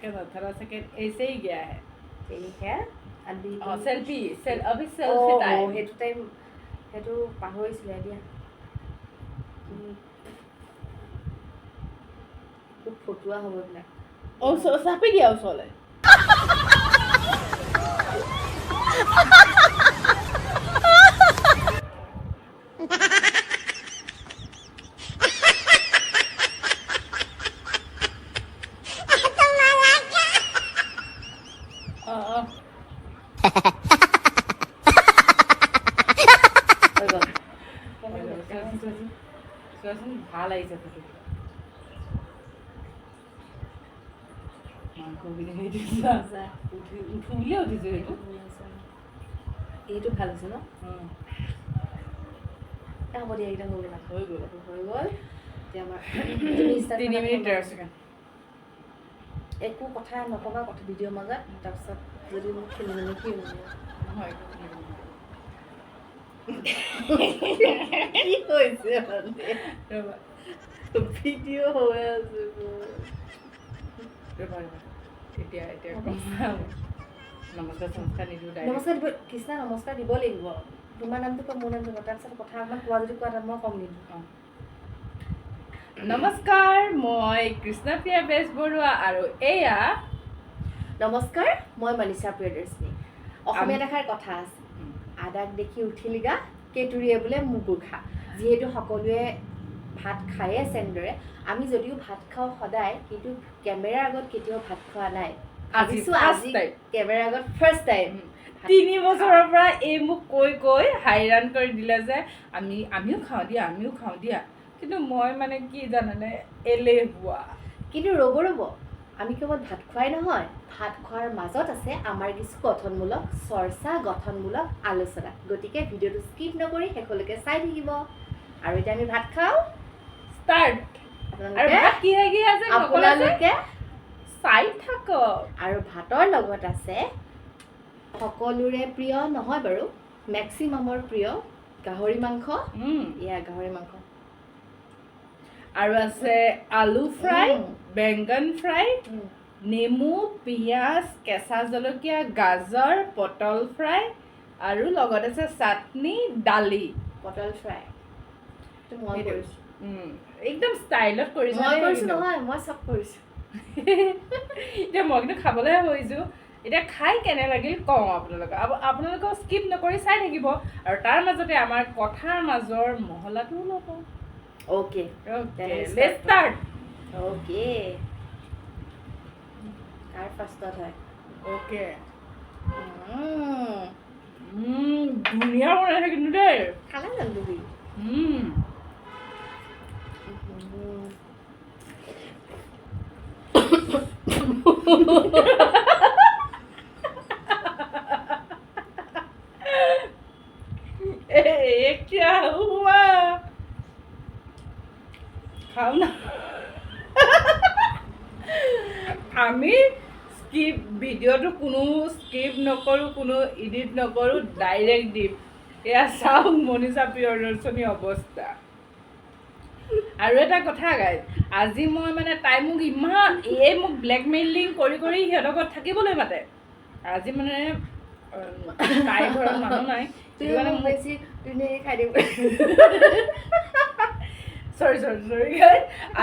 थोड़ा सेकेंड ऐसे ही गया है यही है अभी सेल्फी अभी सेल्फी टाइम সেইটো টাইম সেইটো পাহৰিছিলে দিয়া খুব ফটুৱা হ'ব এইবিলাক চাপি দিয়া ওচৰলৈ চোৱাচোন ভাল আহিছে ফটো উঠুলিয়ে উঠিছো সেইটো এইটো ভাল হৈছে ন হ'ব দিয়া এইকেইটা হৈ গ'ল এতিয়া আমাৰ 3 মিনিট 13 ছেকেণ্ড একো কথা নক'বা কথা ভিডিঅ'ৰ মাজত তাৰপিছত যদি মোক খেলি মেলি কি হয় কি হৈছে ভিডিঅ' হৈ আছে এতিয়া নমস্কাৰ নিদিওঁ নমস্কাৰ দিব কৃষ্ণা নমস্কাৰ দিব লাগিব তোমাৰ নামটো কম মোৰ নামটো তাৰপিছত কথা অকণমান কোৱা যদি কোৱা তাত মই কম নিদিওঁ নমস্কাৰ মই কৃষ্ণপ্ৰিয়া বেজবৰুৱা আৰু এয়া নমস্কাৰ মই মনীষা প্ৰিয়দৰ্শিনী অসমীয়াত এষাৰ কথা আছে আদাক দেখি উঠিলিগা কেতুৰিয়ে বোলে মুগুৰ খা যিহেতু সকলোৱে ভাত খায়ে আছে এনেদৰে আমি যদিও ভাত খাওঁ সদায় কিন্তু কেমেৰাৰ আগত কেতিয়াও ভাত খোৱা নাই আজি কেমেৰাৰ আগত ফাৰ্ষ্ট টাইম 3 বছৰৰ পৰা এই মোক কৈ হাইৰাণ কৰি দিলে যে আমিও খাওঁ দিয়া কিন্তু মই মানে কি জানানে এলেহুৱা কিন্তু ৰ'ব আমি কেৱল ভাত খোৱাই নহয় ভাত খোৱাৰ মাজত আছে আমাৰ কিছু গঠনমূলক চৰ্চা গঠনমূলক আলোচনা গতিকে ভিডিঅ'টো স্কিপ নকৰি শেষলৈকে চাই থাকিব আৰু এতিয়া আমি ভাত খাওঁ ষ্টাৰ্ট আৰু ভাত কি আছে আপোনালোকে চাই থাকক আৰু ভাতৰ লগত আছে সকলোৰে প্ৰিয় নহয় বাৰু মেক্সিমামৰ প্ৰিয় গাহৰি মাংস গাহৰি মাংস আৰু আছে আলু ফ্ৰাই বেঙ্গন ফ্ৰাই নেমু পিঁয়াজ কেঁচা জলকীয়া গাজৰ পটল ফ্ৰাই আৰু লগত আছে চাটনি দালি পটল ফ্ৰাই মই কৰিছোঁ একদম ষ্টাইলত কৰিছোঁ নহয় মই চব কৰিছোঁ এতিয়া মই কিন্তু খাবলৈহে বহিছোঁ এতিয়া খাই কেনে লাগিল কওঁ আপোনালোকক স্কিপ নকৰি চাই থাকিব আৰু তাৰ মাজতে আমাৰ কথাৰ মাজৰ মহলাটোও ল'ব Okay. Let's start. Okay. Our first thought है. Okay. दुनिया बना है किन्नू डे. खाना जल्दी भी. ये क्या हुआ? খাও না আমি স্কিপ ভিডিঅ'টো কোনো স্কিপ নকৰোঁ কোনো এডিট নকৰোঁ ডাইৰেক্ট দিম এয়া চাওক মনীষা প্ৰিয়দৰ্শিনী অৱস্থা আৰু এটা কথা গাইজ আজি মই মানে তাই মোক ইমান মোক ব্লেকমেইলিং কৰি সিহঁতৰ ঘৰত থাকিবলৈ মাতে আজি মানে তাই ঘৰত মানুহ নাই খাই দিব চৰি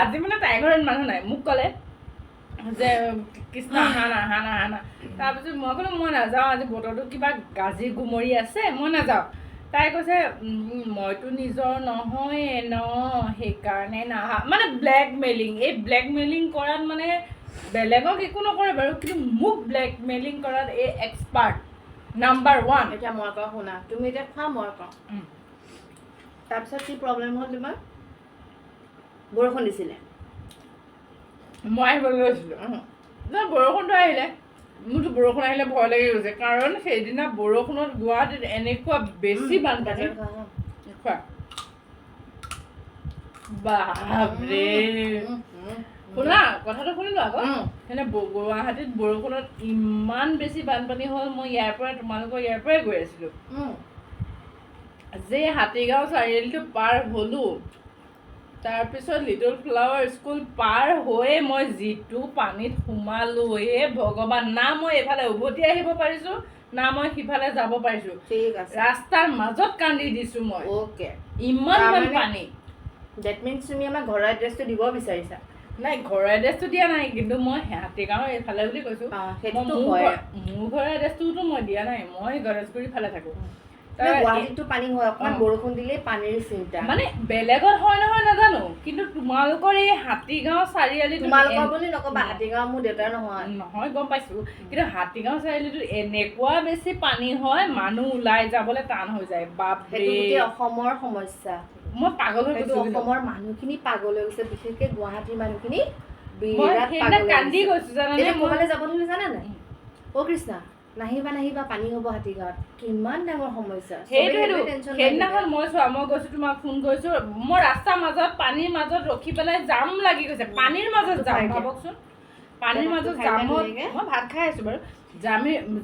আজি মানে তাইৰ ঘৰত মানুহ নাই মোক ক'লে যে কৃষ্ণ আহা না তাৰপিছত মই ক'লো মই নাযাওঁ আজি বতৰটো কিবা গাজি গুমৰি আছে মই নাযাওঁ তাই কৈছে মইতো নিজৰ নহয় ন সেইকাৰণে নাহা মানে ব্লেকমেইলিং এই ব্লেকমেইলিং কৰাত মানে বেলেগক একো নকৰে বাৰু কিন্তু মোক ব্লেকমেইলিং কৰাত এই এক্সপাৰ্ট নাম্বাৰ 1 এতিয়া মই কওঁ শুনা তুমি এতিয়া খোৱা মই কওঁ তাৰপিছত কি প্ৰব্লেম হ'ল তোমাৰ বৰষুণ দিছিলে মই আহিবলৈ লৈছিলোঁ বৰষুণটো আহিলে মোৰতো বৰষুণ আহিলে ভয় লাগি গৈছে কাৰণ সেইদিনা বৰষুণত গুৱাহাটীত এনেকুৱা বেছি বানপানী খোৱা বাপৰে শুনা কথাটো শুনিলোঁ আকৌ সেনে গুৱাহাটীত বৰষুণত ইমান বেছি বানপানী হ'ল মই তোমালোকৰ ইয়াৰ পৰাই গৈ আছিলোঁ যে হাতীগাঁও চাৰিআলিটো পাৰ হ'লোঁ তাৰপিছত লিটল ফ্লাৱাৰ স্কুল পাৰ হৈ মই যিটো পানীত সোমালোঁ হে ভগৱান, না মই এইফালে উভতি আহিব পাৰিছোঁ না মই সিফালে যাব পাৰিছোঁ। ঠিক আছে, ৰাস্তাৰ মাজত কান্দি দিছোঁ মই। অ'কে। ইমান তাৰমানে- পানী। ডেট মিনছ তুমি আমাক ঘৰৰ এড্ৰেছটো দিব বিচাৰিছা? নাই, ঘৰৰ এড্ৰেছটো দিয়া নাই, কিন্তু মই হাতীগাঁৱৰ এইফালে বুলি কৈছোঁ। সেইটোতো মোৰ হয়। ঘৰৰ এড্ৰেছটোতো মই দিয়া নাই, মই গণেশগুৰি ফালে থাকোঁ। গুৱাহাটীততো পানী হয়, অকণমান বৰষুণ দিলেই পানীৰ চিন্তা। মানে বেলেগত হয় নহয় নাজানো, কিন্তু তোমালোকৰ এই হাতীগাঁও চাৰিআলিটো তোমালোকৰ বুলি নকবা, হাতীগাঁও মোৰ দেউতাৰ নহয়। নহয়, গম পাইছোঁ, কিন্তু হাতীগাঁও চাৰিআলিটো এনেকুৱা বেছি পানী হয়, মানুহ ওলাই যাবলৈ টান হৈ যায়। বাপৰে, সেইটো গোটেই অসমৰ সমস্যা। মই পাগল হৈ সেইটো গৈছোঁ। অসমৰ মানুহখিনি পাগল হৈ গৈছে, বিশেষকৈ গুৱাহাটীৰ মানুহখিনি মই বিৰাট সেইদিনা পাগল কান্দি হৈ গৈছে। গৈছোঁ জানানে। এতিয়া ক'ৰবালৈ যাব ধৰিলে জানা নাই? অ' কৃষ্ণা, নাহিবা নাহিবা, পানী হ'ব হাতীগাঁৱত। কিমান ডাঙৰ সমস্যা। সেইটোৱেতো, সেইদিনাখন মই চোৱা, মই গৈছোঁ, তোমাক ফোন কৰিছোঁ, মই ৰাস্তাৰ মাজত পানীৰ মাজত ৰখি পেলাই জাম লাগি গৈছে। পানীৰ মাজত যাম, ভাবকচোন, পানীৰ মাজত জামত মই ভাত খাই আছোঁ বাৰু,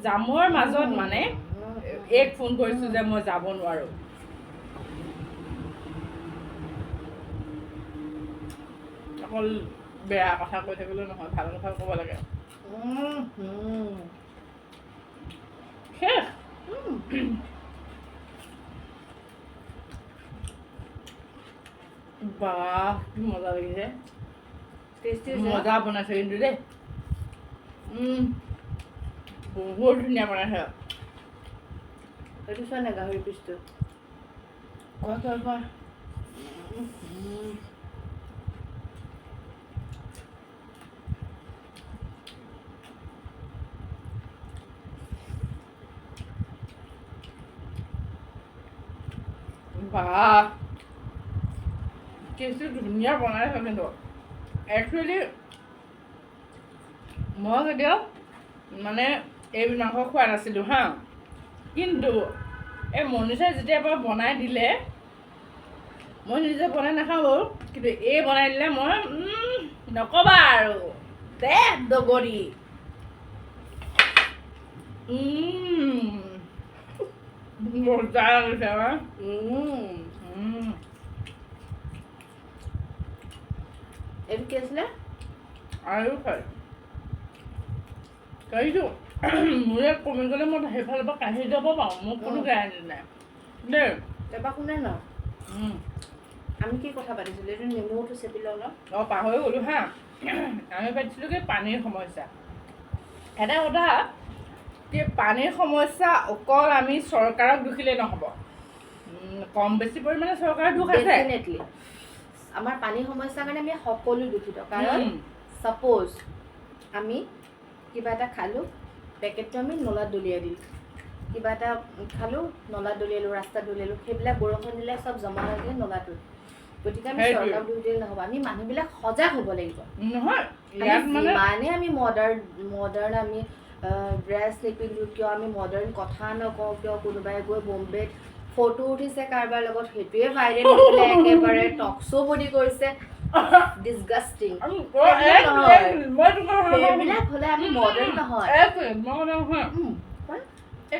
জামৰ মাজত মানে এক ফোন কৰিছোঁ যে মই যাব নোৱাৰোঁ। অকল বেয়া কথা কৈ থাকিলেও নহয়, ভাল কথা ক'ব লাগে। শেষ। বাহ, কি মজা লাগিছে। টেষ্টি মজা বনাইছে কিন্তু দেই। বহুত ধুনীয়া বনাইছে। এইটো চোৱা নাই গাহৰি পিচটো। কোৱা কোৱা কোৱা। বাহ, কেছটো ধুনীয়া বনাইছে কিন্তু। একচুৱেলি মই কেতিয়াও মানে এই মাংস খোৱা নাছিলোঁ হা, কিন্তু এই মনীষাই যেতিয়াৰ পৰা বনাই দিলে, মই নিজে বনাই নাখাওঁ বাৰু, কিন্তু এই বনাই দিলে মই নক'বা আৰু দে দগৰি। মজা লাগিছে আমাৰ। এইটো কি আছিলে? আৰু খাই কাঢ়িছোঁ মোৰে কমি গ'লে মই সেইফালৰ পৰা কাঢ়ি যাব পাৰোঁ, মোক কোনো গেৰাণ্টি নাই দেই। তাৰপৰা শুনে ন, আমি কি কথা পাতিছিলোঁ? এইটো নেমুটো চেপি লওঁ ন। অঁ, পাহৰি গ'লোঁ হা। আমি পাতিছিলোঁ কি পানীৰ সমস্যা। এটা কথা কি, পানীৰ সমস্যা অকল আমি চৰকাৰক দুখিলেই নহ'ব, কম বেছি পৰিমাণে চৰকাৰৰ দুখ আছে। ডেফিনেটলি আমাৰ পানীৰ সমস্যাৰ কাৰণে আমি সকলো দুখিত। কাৰণ ছাপ'জ আমি কিবা এটা খালোঁ, পেকেটটো আমি নলাত দলিয়াই দিলোঁ, কিবা এটা খালোঁ নলাত দলিয়ালোঁ, ৰাস্তাত দলিয়ালোঁ, সেইবিলাক বৰষুণ দিলে চব জমা হৈ যায় নলাটোত। গতিকে আমি চৰকাৰক দুখ দিলে নহ'ব, আমি মানুহবিলাক সজাগ হ'ব লাগিব। নহয়, ইয়াত মানে যিমানে আমি মডাৰ্ণ আমি ড্ৰেছ নিপিন্ধোঁ কিয়, আমি মডাৰ্ণ কথা নকওঁ কিয়, কোনোবাই গৈ বম্বেত ফটো উঠিছে কাৰোবাৰ লগত, সেইটোৱে ভাইৰেল হৈ পেলাই একেবাৰে টক শ্ব' বডি কৰিছে, ডিছগাষ্টিং। সেইবিলাক হ'লে আমি মডাৰ্ণ নহয়।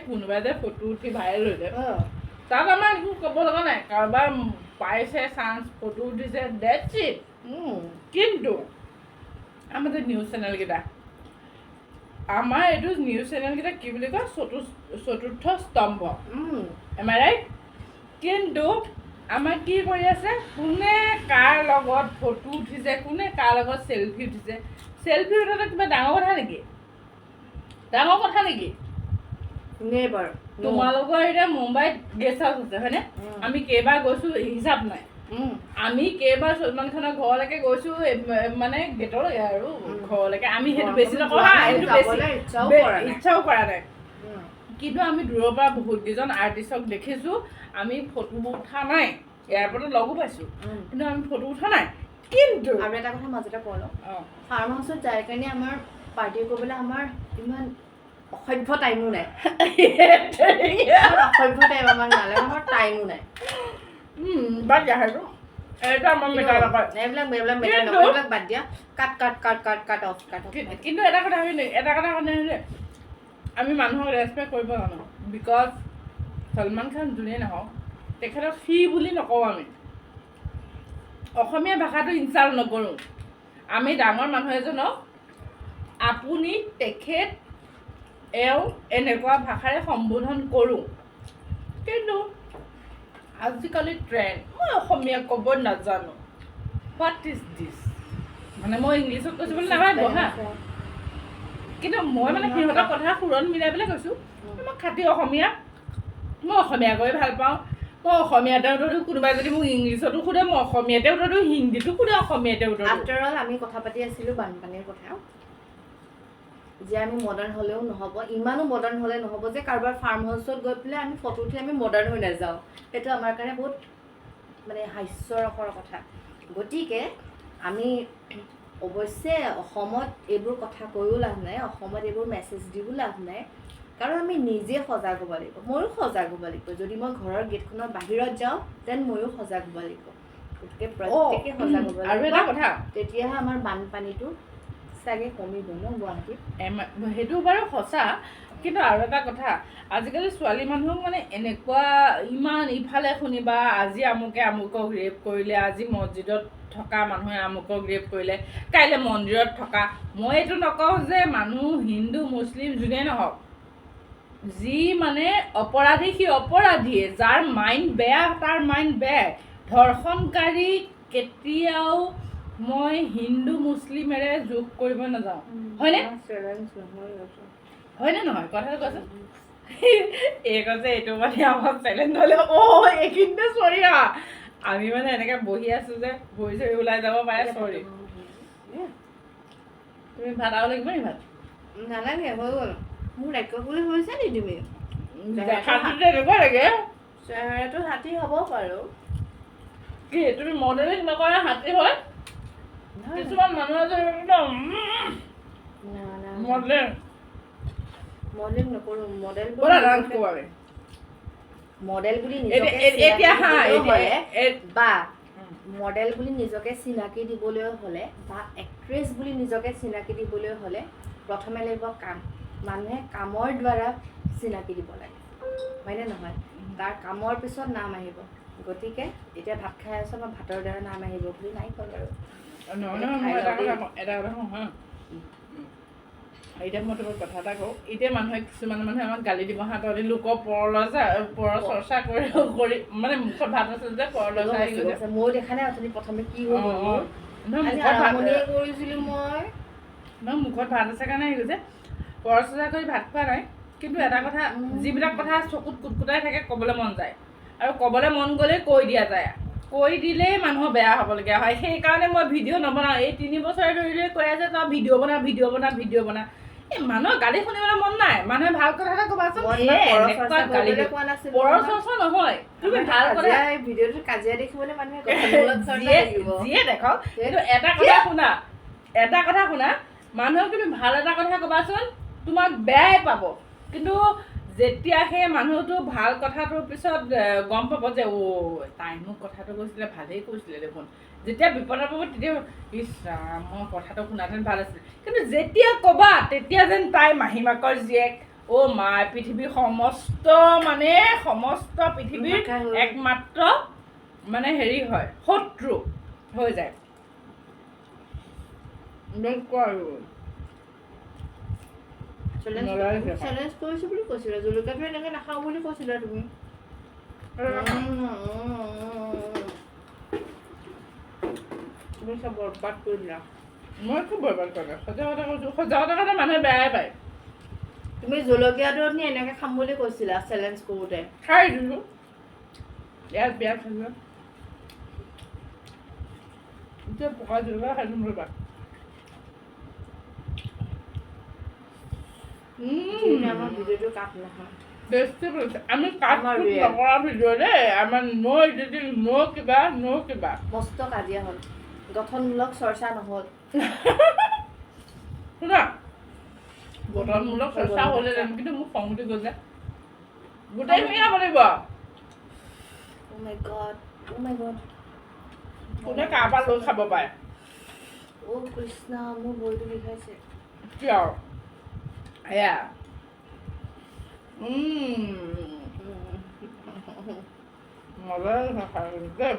কোনোবাই যে ফটো উঠি ভাইৰেল হৈছে, তাত আমাৰ একো ক'ব লগা নাই। কাৰোবাৰ পাইছে চান্স, ফটো উঠিছে, ডেটছ ইট। কিন্তু আমাৰ যে নিউজ চেনেলকেইটা, আমাৰ এইটো নিউজ চেনেলকেইটা কি বুলি কয়, চতুৰ্থ স্তম্ভ, এম আই ৰাইট? কিন্তু আমাৰ কি কৰি আছে, কোনে কাৰ লগত ফটো উঠিছে, কোনে কাৰ লগত চেলফি উঠিছে। চেলফি উঠাটো কিবা ডাঙৰ কথা নেকি? ডাঙৰ কথা নেকি? তোমালোকৰ এতিয়া মুম্বাইত গেষ্ট হাউচ আছে হয়নে? আমি কেইবাৰ গৈছোঁ হিচাপ নাই। আমি কেইবাৰ সলমান খানৰ ঘৰলৈকে গৈছোঁ, মানে গেটলৈকে আৰু ঘৰলৈকে। আমি সেইটো বেছি নকওঁ হা, সেইটো বেছি ইচ্ছাও কৰা নাই। কিন্তু আমি দূৰৰ পৰা বহুত কেইজন আৰ্টিষ্টক দেখিছোঁ, আমি ফটো উঠা নাই, এয়াৰপৰ্টত লগো পাইছোঁ, কিন্তু আমি ফটো উঠা নাই। কিন্তু আৰু এটা কথা মাজতে কৈ লওঁ, ফাৰ্ম হাউচত যাই কাৰণে আমাৰ পাৰ্টি কৰিবলৈ আমাৰ ইমান অসভ্য টাইমো নাই। অসভ্য টাইম আমাক নালাগে, আমাৰ টাইমো নাই। বাদ দিয়া সেইটো, এইটো আমাৰ মেটাৰ নকৰে। এইবিলাক মেটাৰ নকৰে, এইবিলাক বাদ দিয়া। Cut off. কিন্তু এটা কথা শুনে, আমি মানুহক ৰেচপেক্ট কৰিব জানো, বিকজ সলমান খান যোনেই নহওক, তেখেতক সি বুলি নকওঁ আমি। অসমীয়া ভাষাটো ইনচাল্ট নকৰোঁ। আমি ডাঙৰ মানুহ এজনক আপুনি, তেখেত, এওঁ এনেকুৱা ভাষাৰে সম্বোধন কৰোঁ। কিন্তু আজিকালি ট্ৰেণ্ড, মই অসমীয়া ক'ব নাজানো, হোৱাট ইজ দিছ, মানে মই ইংলিছত কৈছোঁ বুলি নাভাবিব হা, কিন্তু মই মানে সিহঁতৰ কথা সুৰণ মিলাই পেলাই কৈছোঁ। মই খাটি অসমীয়া, মই অসমীয়া কৈ ভাল পাওঁ। মই অসমীয়াতে উত্তৰটো, কোনোবাই যদি মোক ইংলিছতো সোধে মই অসমীয়াতে উত্তৰটো, হিন্দীতো সোধে অসমীয়াতে উত্তৰটো। আফটাৰ অল আমি কথা পাতি আছিলোঁ বানপানীৰ কথা, যে আমি মডাৰ্ণ হ'লেও নহ'ব, ইমানো মডাৰ্ণ হ'লে নহ'ব যে কাৰোবাৰ ফাৰ্ম হাউচত গৈ পেলাই আমি ফটো উঠি আমি মডাৰ্ণ হৈ নাযাওঁ। সেইটো আমাৰ কাৰণে বহুত মানে হাস্যৰসৰ কথা। গতিকে আমি অৱশ্যে অসমত এইবোৰ কথা কৈও লাভ নাই, অসমত এইবোৰ মেছেজ দিও লাভ নাই, কাৰণ আমি নিজে সজাগ হ'ব লাগিব। ময়ো সজাগ হ'ব লাগিব। যদি মই ঘৰৰ গেটখনৰ বাহিৰত যাওঁ দেন ময়ো সজাগ হ'ব লাগিব। গতিকে প্ৰত্যেকে সজাগ হ'ব আৰু লাগিব, এটা কথা, তেতিয়াহে আমাৰ বানপানীটো চাগে কমিব ন গুৱাহাটীত। সেইটো বাৰু সঁচা, কিন্তু আৰু এটা কথা, আজিকালি ছোৱালী মানুহক মানে এনেকুৱা ইমান ইফালে শুনিবা, আজি আমুকে আমুকক ৰেপ কৰিলে, আজি মছজিদত থকা মানুহে আমুকক ৰেপ কৰিলে, কাইলৈ মন্দিৰত থকা। মই এইটো নকওঁ যে মানুহ হিন্দু মুছলিম যোনেই নহওক, যি মানে অপৰাধী সি অপৰাধীয়ে, যাৰ মাইণ্ড বেয়া তাৰ মাইণ্ড বেয়া। ধৰ্ষণকাৰী কেতিয়াও মই হিন্দু মুছলিমেৰে যোগ কৰিব নাযাওঁ, হয়নে? হয়নে নহয় কথাটো কোৱাচোন? এই কৈছে এইটো মানে আমাৰ চেলেঞ্জ হ'লে এইখিনিতে চৰি আমি মানে এনেকৈ বহি আছোঁ যে ভৰি চৰি ওলাই যাব পাৰে, চৰি। তুমি ভাত আৰু লাগিব নি? ভাত নালাগে, হৈ গ'ল। মোৰ ৰাক্ষস বুলি ভাবিছা নি তুমি? দেখাটোতে এনেকুৱা লাগে। চেহেৰাটো হাতী হ'ব পাৰোঁ। কি তুমি মডেলিং নকৰা হাতী হয়? কিছুমান মানুহ আছে একদম মডেলিং। মডেল নকৰোঁ, মডেল মডেল বুলি বা মডেল বুলি নিজকে চিনাকি দিবলৈ হ'লে বা এক্ট্ৰেছ বুলি নিজকে চিনাকি দিবলৈ হ'লে প্ৰথমে লাগিব কাম। মানুহে কামৰ দ্বাৰা চিনাকি দিব লাগে, হয়নে নহয়? তাৰ কামৰ পিছত নাম আহিব। গতিকে এতিয়া ভাত খাই আছোঁ, মই ভাতৰ দ্বাৰা নাম আহিব বুলি নাই কল আৰু। এতিয়া মই তোমাক কথা এটা কওঁ, এতিয়া মানুহে কিছুমান মানুহে আমাক গালি দিব হা, তহঁতি লোকৰ পৰ চৰ্চা কৰি মানে মুখত ভাত আছে যে পৰলজা আহি গৈছে। ময়ো দেখা নাই অথনি প্ৰথমে কি হ'ল, কৰিছিলোঁ মই মুখত ভাত আছে কাৰণে আহি গৈছে। পৰ চৰ্চা কৰি ভাত খোৱা নাই, কিন্তু এটা কথা, যিবিলাক কথা চকুত কুটকুটাই থাকে ক'বলৈ মন যায়, আৰু ক'বলৈ মন গ'লেই কৈ দিয়া যায়। কৈ দিলেই মানুহৰ বেয়া হ'বলগীয়া হয়। সেইকাৰণে মই ভিডিঅ' নবনাওঁ। এই 3 বছৰে ধৰি কৈ আছে তই ভিডিঅ' বনা, ভিডিঅ' বনা, ভিডিঅ' বনা। এই মানুহৰ গালি শুনিবলৈ মন নাই। মানুহে ভাল কথা এটা ক'বাচোন। পৰ চৰ্চা নহয়, তুমি ভাল কথা ভিডিঅ'টো কাজিয়া দেখিবলৈ মানুহে যিয়ে দেখক, কিন্তু এটা কথা শুনা, মানুহক তুমি ভাল এটা কথা ক'বাচোন, তোমাক বেয়াই পাব। কিন্তু যেতিয়া সেই মানুহটো ভাল কথাটোৰ পিছত গম পাব যে তাই মোক কথাটো কৈছিলে, ভালেই কৈছিলে দেখোন, যেতিয়া বিপদত পাব তেতিয়া ইছ ৰাম মই কথাটো শুনাহেঁতেন ভাল আছিলে। কিন্তু যেতিয়া ক'বা তেতিয়া যেন তাই মাহীমাকৰ জীয়েক, মাই পৃথিৱীৰ সমস্ত পৃথিৱীৰ একমাত্ৰ মানে হেৰি হয়, শত্ৰু হৈ যায়। চেলেঞ্জ কৰিছোঁ বুলি কৈছিলা, জলকীয়াটো এনেকৈ নাখাওঁ বুলি কৈছিলা তুমি। তুমি চব বৰবাদ কৰি দিলা। মই খুব বৰবাদ কৰিলোঁ, সঁচা কথা কৈছোঁ। সঁচা কথা ক'লে মানুহে বেয়াই পায়। তুমি জলকীয়াটো এনেকৈ খাম বুলি কৈছিলা চেলেঞ্জ কৰোঁতে। খাই দিলোঁ, ইয়াত বিয়াত খাইছোঁ। এতিয়া পকা জলকীয়া খাই দিম ৰ'বা। আমাৰ ভিডিঅ'টো কাট নহয়। টেষ্টি কৰিছে। আমি কাট নকৰা ভিডিঅ' দেই, আমাৰ ন' এডিটিং, ন' কিবা মস্ত কাজিয়া হ'ল, গঠনমূলক চৰ্চা নহ'ল। শুনা, গঠনমূলক চৰ্চা হ'লেহেঁতেন, কিন্তু মোক খং উঠি গৈছে। গোটেইখিনি খাব লাগিব। Oh my god. কোনে কাৰ পৰা লৈ খাব পাৰে। কৃষ্ণ, মোৰ ভৰিটো বিষাইছে। কিয়? এয়া মজা দেই।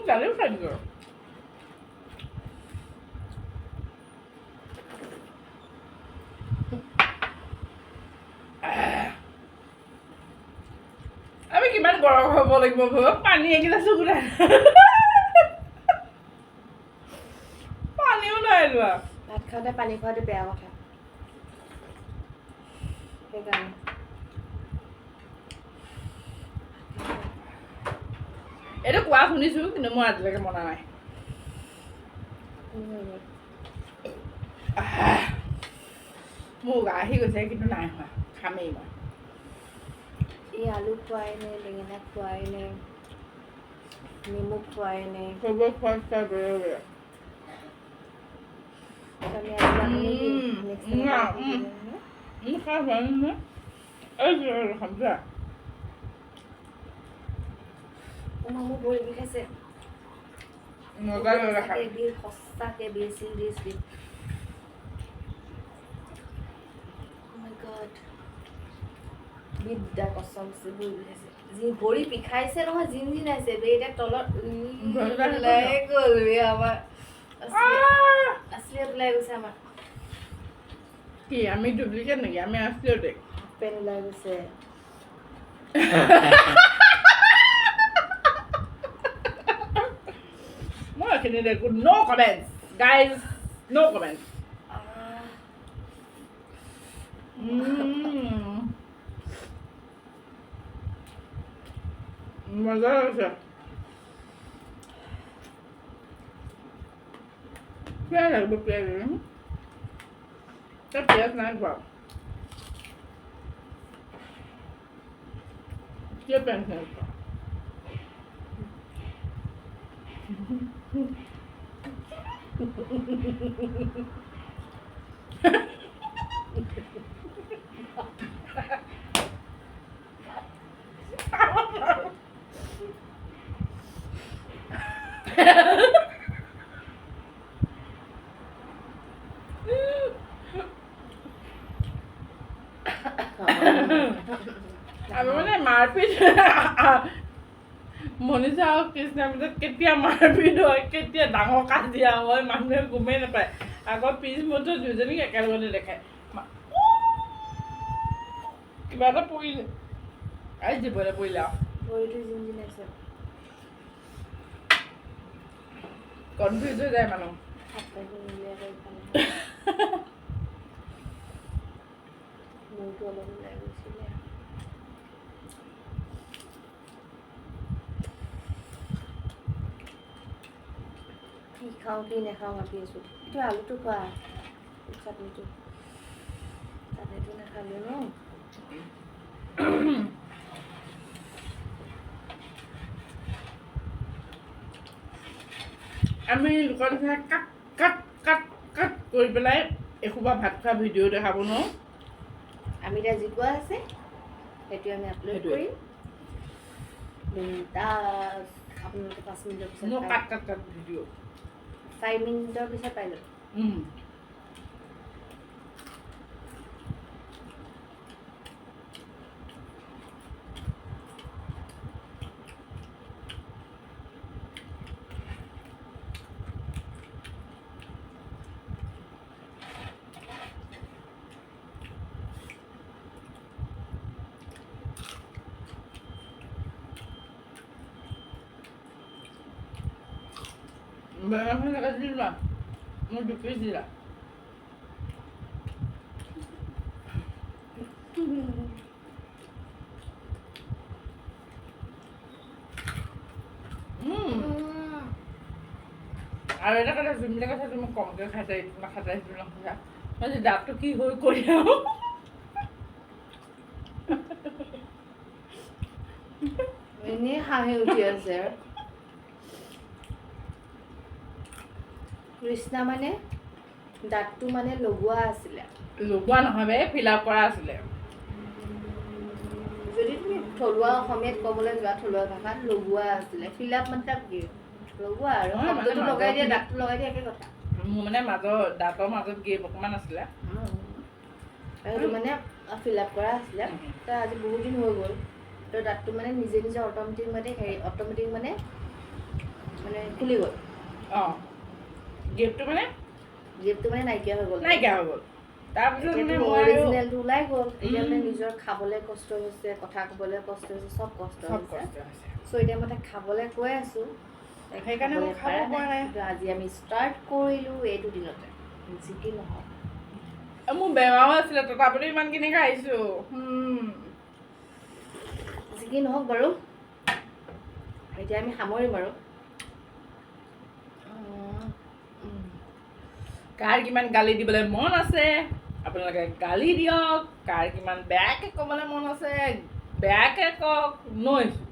দালিও খাই দিলোঁ আমি কিমান গৰম হ'ব লাগিব ভাবক পানী এগিলাচো গোটাই পানীও নাই লোৱা ভাত খাওঁতে পানী খোৱাটো বেয়া কথা সেইকাৰণে এইটো কোৱা শুনিছোঁ কিন্তু মই আজিলৈকে মনা নাই মোৰ গা আহি গৈছে কিন্তু নাই হোৱা খামেই মই এই আলু খুৱাই নে বেঙেনা খুৱাই নে নেমু খুৱাই নে চবেই খোৱা বেয়া আমি আজিকালি নেক্সট খাই হোৱা নাই এই খামছা মোৰ ভৰি বিষাইছে মজা লাগে খাই সঁচাকে বিৰ চিৰিয়াছলি বিদ্যা কচম ভৰি বিষাইছে যি ভৰি বিষাইছে নহয় জিন জিনাইছে বে এতিয়া তলত ওলাই গ'ল বে আমাৰ আছলিয়ত ওলাই গৈছে আমাৰ কি আমি ডুপ্লিকেট নেকি আমি আছলিয়তে পেন ওলাই গৈছে মই এইখিনি দেখোঁ ন' কমেণ্টছ গাইজ ন' কমেণ্টছ মজা হৈছে পিঁয়াজ লাগিব পিঁয়াজ পিঁয়াজ নাই খোৱা কিয় পিঁয়াজ নাই খোৱা আমি মানে মাৰপিট মনীষা আৰু কৃষ্ণৰ ভিতৰত কেতিয়া মাৰপিট হয় কেতিয়া ডাঙৰ কাজিয়া হয় মানুহে গমেই নাপায় আগৰ পিছ মতো দুজনীক একেলগতে দেখায় কিবা এটা পৰিলে আহি জীৱলে পৰিলে আৰু ভৰিটো জিন জিনাইছে কনফিউজ হৈ যায় মানুহ হাত পাইছোঁ উলিয়াই মূৰটো অলপ ওলাই গৈছিলে কি খাওঁ কি নাখাওঁ ভাবি আছোঁ এইটো আলুটো খোৱা চাটনিটো চাটনিটো নাখালোঁ ন আমি লোকৰ নিচিনা কাট কাট কাট কাট কৰি পেলাই এসোপা ভাত খোৱা ভিডিঅ' দেখাব নোৱাৰোঁ আমি এতিয়া যি কোৱা আছে সেইটো আমি আপলোড সেইটোৱে। কৰিম বিন্দাছ আপোনালোকে 5 মিনিটৰ পিছত মই কাট কাট কাট ভিডিঅ' 5 মিনিটৰ পিছত পাই যাব বেঙেনাখন কাটি দিলা মোৰ 2 পিচ দিলা আৰু এটা কথা যোনবিলাক কথা তুমি কমকৈ খাইছা এইটো নাখাইছা সেইটো নাখাইছা মই যে দাঁতটো কি হৈ কৰি আহোঁ এনেই হাঁহি উঠি আছে কৃষ্ণা মানে দাঁতটো মানে লগোৱা আছিলে লগোৱা নহয় বে ফিল আপ কৰা আছিলে যদি তুমি থলুৱা অসমীয়াত ক'বলৈ যোৱা থলুৱা ভাষাত লগোৱা আছিলে ফিল আপ মানে তাত কি লগোৱা আৰু নহয়, মানে শব্দটো লগাই দিয়া মাজত- দাঁতটো লগাই দিয়া একে কথা মোৰ মানে দাঁতৰ মাজত গেপ অকণমান আছিলে সেইটো মানে ফিল আপ কৰা আছিলে তো আজি বহুত দিন হৈ গ'ল তো দাঁতটো মানে নিজে নিজে অট'মেটিক মানে মানে খুলি গ'ল অঁ গেপটো মানে জিপটো মানে নাইকিয়া হৈ গ'ল নাইকিয়া হৈ গ'ল তাৰপিছত মানে এতিয়াতো মই আৰু অৰিজিনেলটো ওলাই গ'ল এতিয়া মানে নিজৰ খাবলৈ কষ্ট হৈছে কথা ক'বলৈ কষ্ট হৈছে চব কষ্ট চব হৈছে কষ্ট হৈছে চ' এতিয়া মই তাক খাবলৈ কৈ আছোঁ সেইকাৰণে মই খাব পৰা নাই কিন্তু আজি আমি ষ্টাৰ্ট কৰিলোঁ এইটো দিনতে যি কি নহওক মোৰ বেমাৰো আছিলে তথাপিতো ইমানখিনি খাইছোঁ যি কি নহওক বাৰু এতিয়া আমি সামৰিম আৰু কাৰ কিমান গালি দিবলৈ মন আছে আপোনালোকে গালি দিয়ক কাৰ কিমান বেয়াকৈ ক'বলৈ মন আছে বেয়াকৈ কওক নৈছোঁ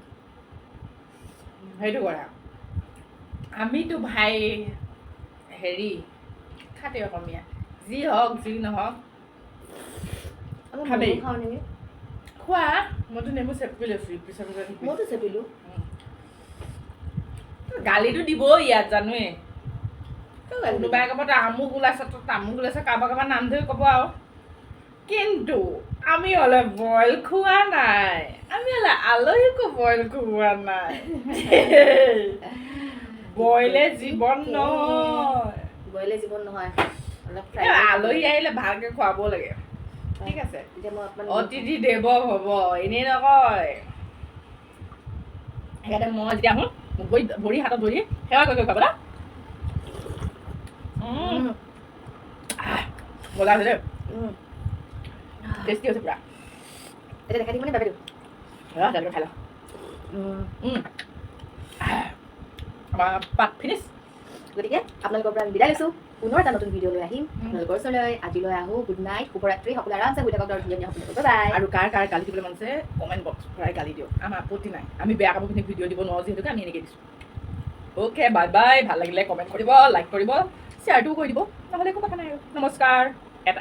সেইটো কৰা আমিতো ভাই হেৰি খাতি অসমীয়া যি হওক যি নহওক খাবেই খাওঁ নেকি খোৱা মইতো নেমু চেপি লৈছোঁ পিছত মইতো চেপিলোঁ গালিটো দিবই ইয়াত জানোৱেই কোনোবাই ক'ব তই আমুক ওলাইছ তই তামুক ওলাইছ কাৰোবাৰ কাৰোবাৰ নাম ধৰি ক'ব আৰু কিন্তু আমি হ'লে বইল খোৱা নাই আমি হ'লে আলহীকো বইল খোৱা নাই বইলে জীৱন নহয় বইলে জীৱন নহয় অলপ আলহী আহিলে ভালকৈ খুৱাব লাগে ঠিক আছে এতিয়া মই অকণমান অতিথি দেৱ হ'ব এনেই নকয় সেইকাৰণে মই যেতিয়া আহোঁ মোক ভৰি হাতত ধৰি সেৱা কৰি খুৱাব না বজাৰ আছে দেই টেষ্টি হৈছে পুৰা এতিয়া দেখাই দিম মানে বাবেই দিওঁ তেনেকৈ খাই লওঁ আমাৰ পাত ফিনিছ গতিকে আপোনালোকৰ পৰা আমি বিদায় লৈছোঁ পুনৰ এটা নতুন ভিডিঅ' লৈ আহিম আপোনালোকৰ ওচৰলৈ আজিলৈ আহোঁ গুড নাইট শুভৰাত্ৰি সকলোৱে আৰামছে শুই থাকক আৰু ধুনীয়া ধুনীয়া সপোন বাই আৰু কাৰ কাৰ গালি দিবলৈ মন আছে কমেণ্ট বক্স ভৰাই গালি দিয়ক আমাৰ আপত্তি নাই আমি বেয়া কামখিনিক ভিডিঅ' দিব নোৱাৰোঁ যিহেতুকে আমি এনেকৈ দিছোঁ অ'কে বাই বাই ভাল লাগিলে কমেণ্ট কৰিব লাইক কৰিব শ্বেয়াৰটোও কৰি দিব নহ'লে একো কথা নাই আৰু নমস্কাৰ এটা